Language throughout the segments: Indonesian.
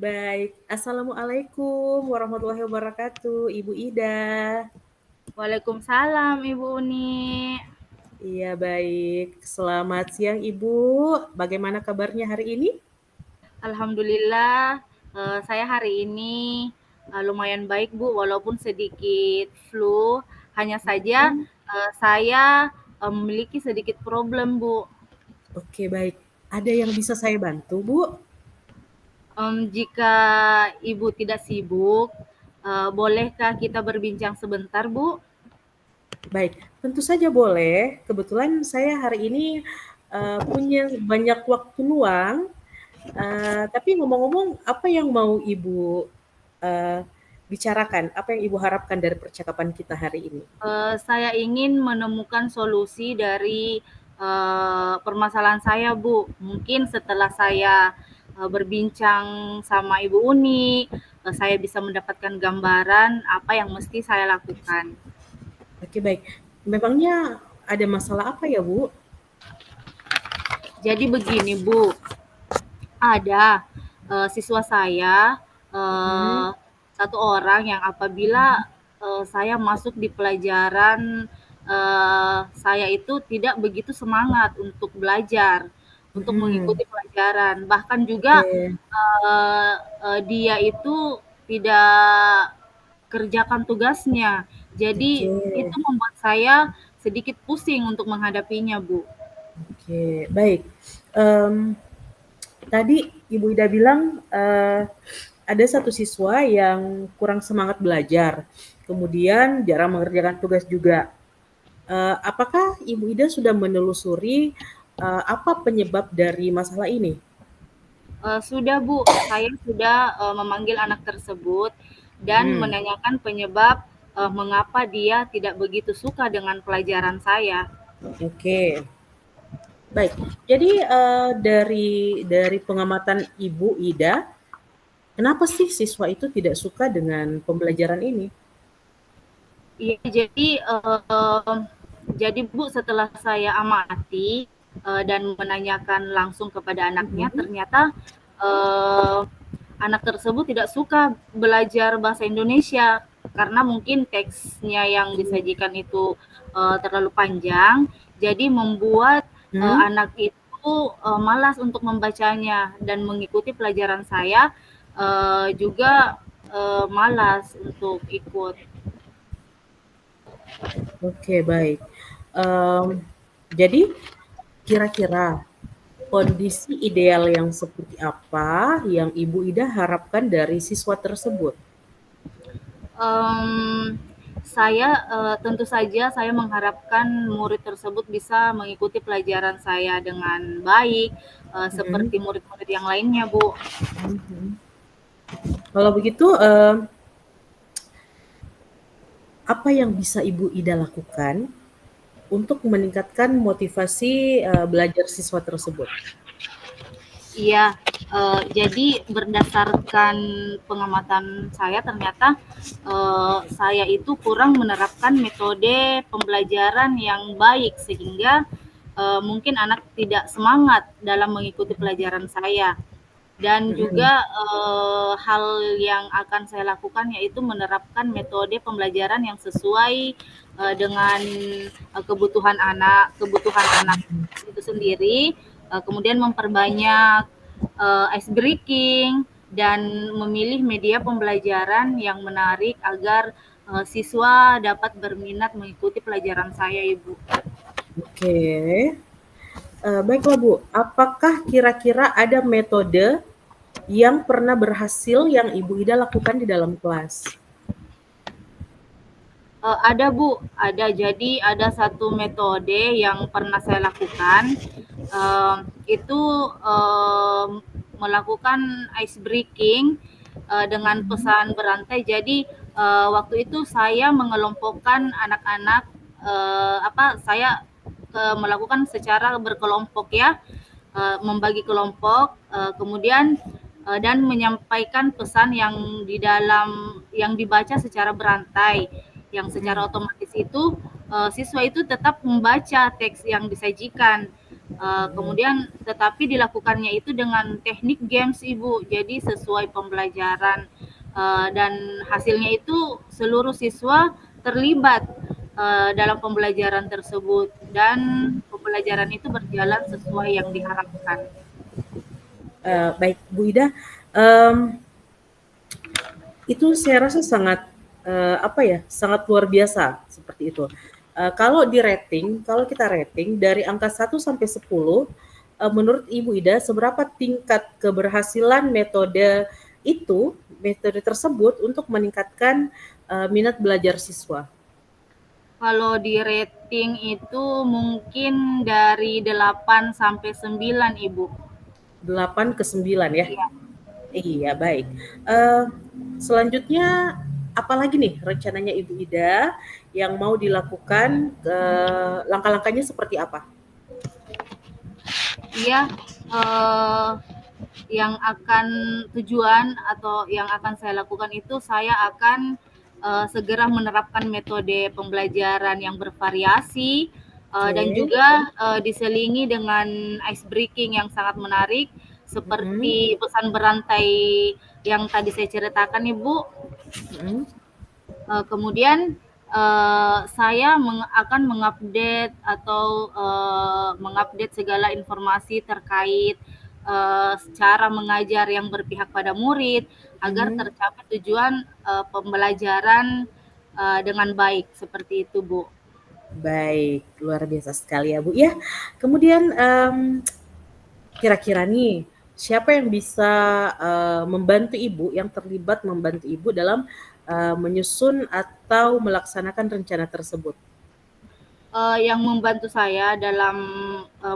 Baik, Assalamualaikum warahmatullahi wabarakatuh, Ibu Ida. Waalaikumsalam Ibu Uni. Iya, baik. Selamat siang, Ibu. Bagaimana kabarnya hari ini? Alhamdulillah, saya hari ini lumayan baik Bu, walaupun sedikit flu. Hanya saja Hmm, saya memiliki sedikit problem Bu. oke, baik. Ada yang bisa saya bantu, Bu? Jika Ibu tidak sibuk, bolehkah kita berbincang sebentar Bu? Baik, tentu saja boleh. Kebetulan saya hari ini punya banyak waktu luang. Tapi ngomong-ngomong, apa yang mau Ibu eh, bicarakan? Apa yang Ibu harapkan dari percakapan kita hari ini? Saya ingin menemukan solusi dari permasalahan saya, Bu. Mungkin setelah saya berbincang sama Ibu Uni, saya bisa mendapatkan gambaran apa yang mesti saya lakukan. Oke, baik. Memangnya ada masalah apa ya, Bu? Jadi begini, Bu, ada siswa saya Mhm, eh, satu orang yang apabila saya masuk di pelajaran saya itu tidak begitu semangat untuk belajar, untuk mhm. mengikuti pelajaran. Bahkan juga Oke, dia itu tidak kerjakan tugasnya. Jadi oke, itu membuat saya sedikit pusing untuk menghadapinya, Bu. oke, baik. Mmm, Tadi Ibu Ida bilang, ada satu siswa yang kurang semangat belajar, kemudian jarang mengerjakan tugas juga. Apakah Ibu Ida sudah menelusuri, apa penyebab dari masalah ini? Sudah Bu, saya sudah memanggil anak tersebut dan Mhm, menanyakan penyebab mengapa dia tidak begitu suka dengan pelajaran saya. oke. Baik, jadi, dari pengamatan Ibu Ida, kenapa sih siswa itu tidak suka dengan pembelajaran ini? Iya, jadi Bu, setelah saya amati dan menanyakan langsung kepada anaknya, Mhm, ternyata eh, anak tersebut tidak suka belajar bahasa Indonesia karena mungkin teksnya yang disajikan itu terlalu panjang, jadi membuat mhm, anak itu malas untuk membacanya dan mengikuti pelajaran saya juga malas untuk ikut. oke, baik. Jadi kira-kira kondisi ideal yang seperti apa yang Ibu Ida harapkan dari siswa tersebut? Mmm, saya, tentu saja saya mengharapkan murid tersebut bisa mengikuti pelajaran saya dengan baik, Mhm, seperti murid-murid yang lainnya, Bu. mhm. Kalau begitu, apa yang bisa Ibu Ida lakukan untuk meningkatkan motivasi, belajar siswa tersebut? Iya, jadi berdasarkan pengamatan saya ternyata, saya itu kurang menerapkan metode pembelajaran yang baik sehingga, mungkin anak tidak semangat dalam mengikuti pelajaran saya. Dan Mhm, juga hal yang akan saya lakukan yaitu menerapkan metode pembelajaran yang sesuai dengan kebutuhan anak itu sendiri, kemudian memperbanyak ice breaking dan memilih media pembelajaran yang menarik agar siswa dapat berminat mengikuti pelajaran saya, Ibu. oke. Baiklah Bu, apakah kira-kira ada metode yang pernah berhasil yang Ibu Ida lakukan di dalam kelas? Ada Bu, ada. Jadi ada satu metode yang pernah saya lakukan, itu melakukan ice breaking dengan Mhm, pesan berantai. Jadi waktu itu saya mengelompokkan anak-anak, saya melakukan secara berkelompok ya, membagi kelompok, kemudian dan menyampaikan pesan yang di dalam yang dibaca secara berantai, yang secara mhm, otomatis itu siswa itu tetap membaca teks yang disajikan. Mhm. Kemudian tetapi dilakukannya itu dengan teknik games Ibu, jadi sesuai pembelajaran, dan hasilnya itu seluruh siswa terlibat, dalam pembelajaran tersebut dan pembelajaran itu berjalan sesuai yang diharapkan. Baik Bu Ida, mmm, itu saya rasa sangat, apa ya, sangat luar biasa seperti itu. Kalau kita rating dari angka 1 sampai 10, menurut Ibu Ida seberapa tingkat keberhasilan metode tersebut untuk meningkatkan, minat belajar siswa? Kalau di rating itu mungkin dari 8 sampai 9 Ibu. 8 ke 9 ya? Iya. Iya, baik. Eee, Selanjutnya apalagi nih rencananya Ibu Ida yang mau dilakukan, langkah-langkahnya seperti apa? Iya, eee, yang akan tujuan atau yang akan saya lakukan itu saya akan, segera menerapkan metode pembelajaran yang bervariasi, dan Oke, juga, diselingi dengan ice breaking yang sangat menarik mhm, seperti pesan berantai yang tadi saya ceritakan Ibu. mhm, Kemudian, saya akan mengupdate atau, mengupdate segala informasi terkait, cara mengajar yang berpihak pada murid, agar mhm. tercapai tujuan, pembelajaran, dengan baik, seperti itu, Bu. Baik, luar biasa sekali ya, Bu, ya. Kemudian, kira-kira nih, siapa yang bisa, membantu Ibu, yang terlibat membantu Ibu dalam, menyusun atau melaksanakan rencana tersebut? Yang membantu saya dalam,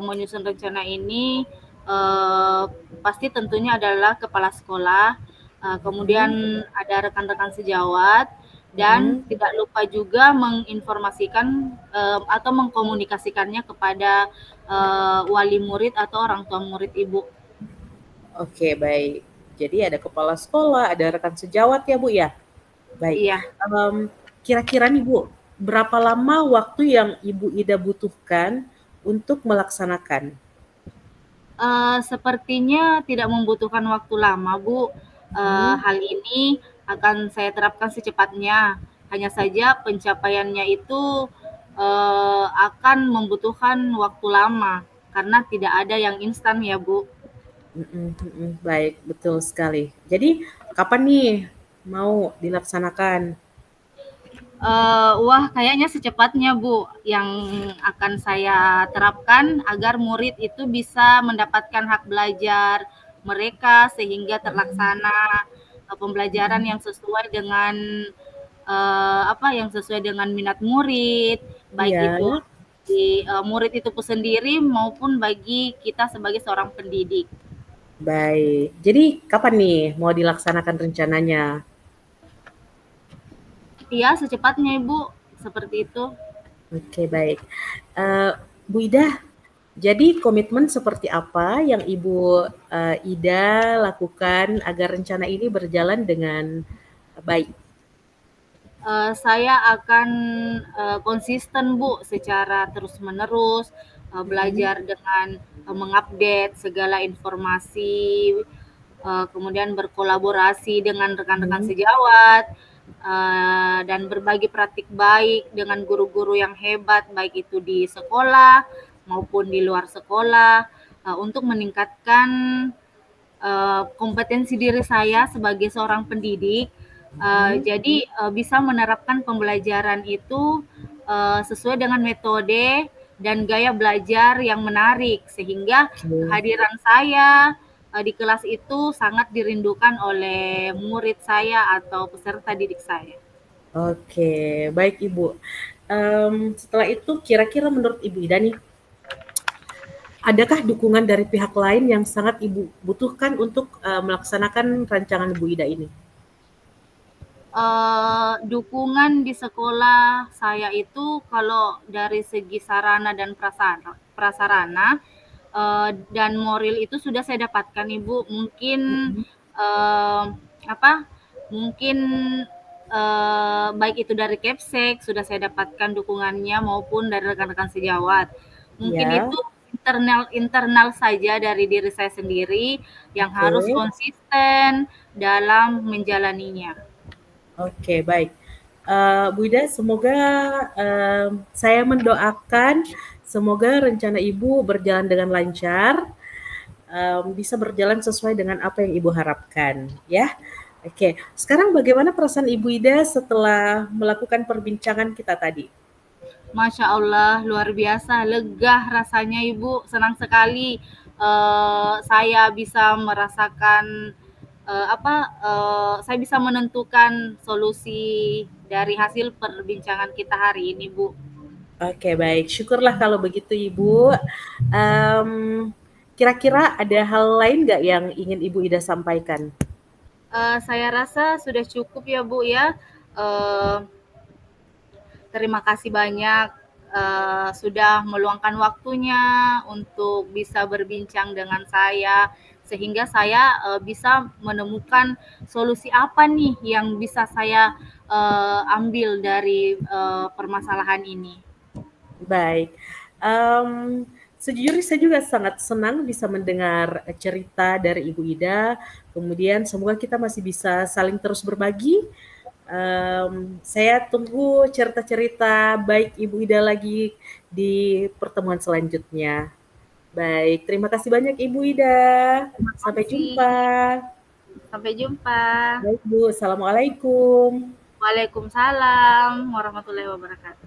menyusun rencana ini, pasti tentunya adalah kepala sekolah, Mhm, kemudian ada rekan-rekan sejawat, dan mhm. tidak lupa juga menginformasikan, atau mengkomunikasikannya kepada, wali murid atau orang tua murid Ibu. Oke, baik. Jadi ada kepala sekolah, ada rekan sejawat ya, Bu, ya? Baik. Iya, Kira-kira nih, Bu, berapa lama waktu yang Ibu Ida butuhkan untuk melaksanakan? sepertinya tidak membutuhkan waktu lama, Bu. Mhm, Hal ini akan saya terapkan secepatnya. Hanya saja pencapaiannya itu, akan membutuhkan waktu lama karena tidak ada yang instan ya, Bu. mhm mhm, baik, betul sekali. Jadi kapan nih mau dilaksanakan? Wah kayaknya secepatnya, Bu, yang akan saya terapkan agar murid itu bisa mendapatkan hak belajar mereka sehingga Mhm terlaksana, pembelajaran mhm, yang sesuai dengan, yang sesuai dengan minat murid, baik iya itu ya, di, murid itu sendiri maupun bagi kita sebagai seorang pendidik. baik. Jadi kapan nih mau dilaksanakan rencananya? Iya secepatnya, Ibu, seperti itu. Oke, baik. Eee, Bu Ida, jadi komitmen seperti apa yang Ibu, Ida lakukan agar rencana ini berjalan dengan baik? Saya akan, konsisten Bu secara terus-menerus, Mhm belajar dengan, mengupdate segala informasi, kemudian berkolaborasi dengan rekan-rekan mhm, sejawat, dan berbagi praktik baik dengan guru-guru yang hebat, baik itu di sekolah maupun di luar sekolah, untuk meningkatkan, kompetensi diri saya sebagai seorang pendidik, mhm, jadi, bisa menerapkan pembelajaran itu, sesuai dengan metode dan gaya belajar yang menarik, sehingga oke. kehadiran saya, di kelas itu sangat dirindukan oleh murid saya atau peserta didik saya. Oke, baik Ibu. Setelah itu kira-kira menurut Ibu Ida nih, adakah dukungan dari pihak lain yang sangat Ibu butuhkan untuk, melaksanakan rancangan Ibu Ida ini? Dukungan di sekolah saya itu kalau dari segi sarana dan prasarana, dan moral itu sudah saya dapatkan Ibu. Mungkin, Mhm, eee, apa, mungkin, baik itu dari Kepsek sudah saya dapatkan dukungannya maupun dari rekan-rekan sejawat. Mungkin iya, itu internal saja dari diri saya sendiri yang harus Oke. konsisten dalam menjalaninya. Oke, baik. Bu Ida, semoga saya mendoakan semoga rencana Ibu berjalan dengan lancar, bisa berjalan sesuai dengan apa yang Ibu harapkan, ya. Oke, sekarang bagaimana perasaan Ibu Ida setelah melakukan perbincangan kita tadi? Masya Allah, luar biasa, lega rasanya Ibu, senang sekali saya bisa merasakan saya bisa menentukan solusi dari hasil perbincangan kita hari ini, Bu. Oke, baik. Syukurlah kalau begitu, Ibu. Mmm, kira-kira ada hal lain nggak yang ingin Ibu Ida sampaikan? Saya rasa sudah cukup ya, Bu, ya. Eh, Terima kasih banyak sudah meluangkan waktunya untuk bisa berbincang dengan saya, sehingga saya bisa menemukan solusi apa nih yang bisa saya ambil dari permasalahan ini. Baik, mmm, sejujurnya saya juga sangat senang bisa mendengar, cerita dari Ibu Ida, kemudian semoga kita masih bisa saling terus berbagi. Saya tunggu cerita-cerita baik Ibu Ida lagi di pertemuan selanjutnya. Baik, terima kasih banyak Ibu Ida. Terima Sampai kasih. jumpa. Sampai jumpa. Baik Bu, assalamualaikum. Waalaikumsalam warahmatullahi wabarakatuh.